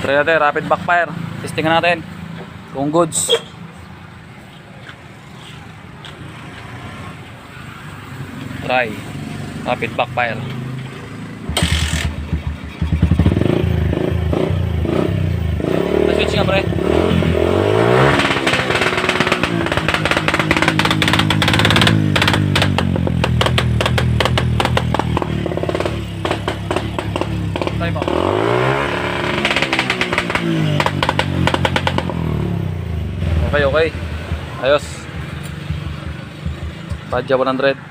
Try natin, rapid backfire. Testingan natin kung goods. Try rapid backfire. Na-switch nga pre. Try mo. Okay, okay. Ayos. Padya 100.